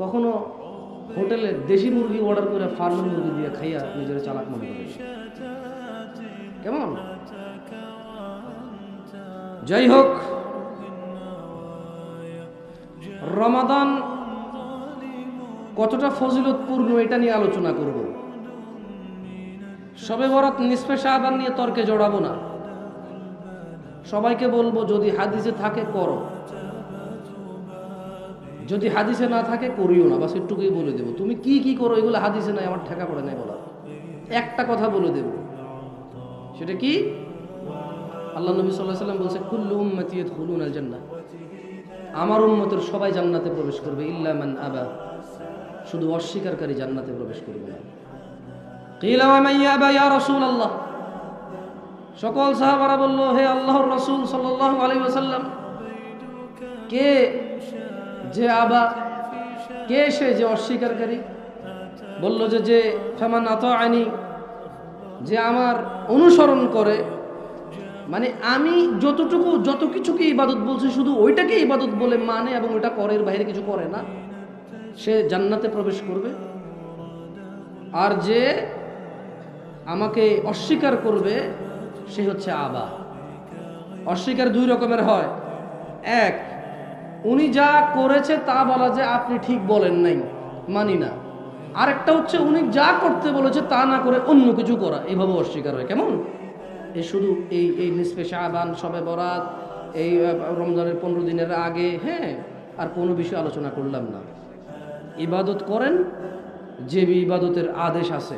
কখনো হোটেলে দেশি মুরগি অর্ডার করে ফার্মের মুরগি দিয়ে খাইয়া নিজের চালাক মনে করে। কেমন? যাই হোক, রমাদান কতটা ফজিলতপূর্ণ এটা নিয়ে আলোচনা করব। শবে বরাত নিসফে শাবান নিয়ে তর্কে জড়াবো না। সবাইকে বলবো যদি হাদিসে থাকে করো, যদি হাদিসে না থাকে করিও না। বাস একটুকুই বলে দেবো। তুমি কি কি করো এগুলো হাদিসে নাই, আমার ঠেকা পড়ে নাই বলা। একটা কথা বলে দেব, সেটা কি? আল্লাহ নবী সাল্লাল্লাহু আলাইহি ওয়াসাল্লাম বলছে কুল্লু উম্মতি ইয়াদখুলুনাল জান্নাহ, আমার উম্মতের সবাই জান্নাতে প্রবেশ করবে, ইল্লা মান আবা, শুধু অস্বীকারী জান্নাতে প্রবেশ করবে না। কিলা ওয়া মান ইয়াবা ইয়া রাসূলুল্লাহ, সকল সাহাবারা বলল হে আল্লাহর রাসূল সাল্লাল্লাহু আলাইহি ওয়াসাল্লাম, কে যে আবা, কে সে যে অস্বীকারী? বলল যে ফামান আতাআনি, যে আমার অনুসরণ করে, মানে আমি যত কিছুকে ইবাদত বলছি শুধু ওইটাকে ইবাদত বলে মানে এবং ওইটা করে, এর বাইরে কিছু করে না, সে জান্নাতে প্রবেশ করবে। আর যে আমাকে অস্বীকার করবে সে হচ্ছে আবা। অস্বীকার দুই রকমের হয়। এক, উনি যা করেছে তা বলা যে আপনি ঠিক বলেন নাই, মানি না। আরেকটা হচ্ছে উনি যা করতে বলেছে তা না করে অন্য কিছু করা, এইভাবে অস্বীকার হয়। কেমন? এই শুধু এই নিসফে শাবান, শবে বরাত, এই রমজানের 15 দিনের আগে, হ্যাঁ, আর কোনো বিষয় আলোচনা করলাম না। ইবাদত করেন যে ইবাদতের আদেশ আছে,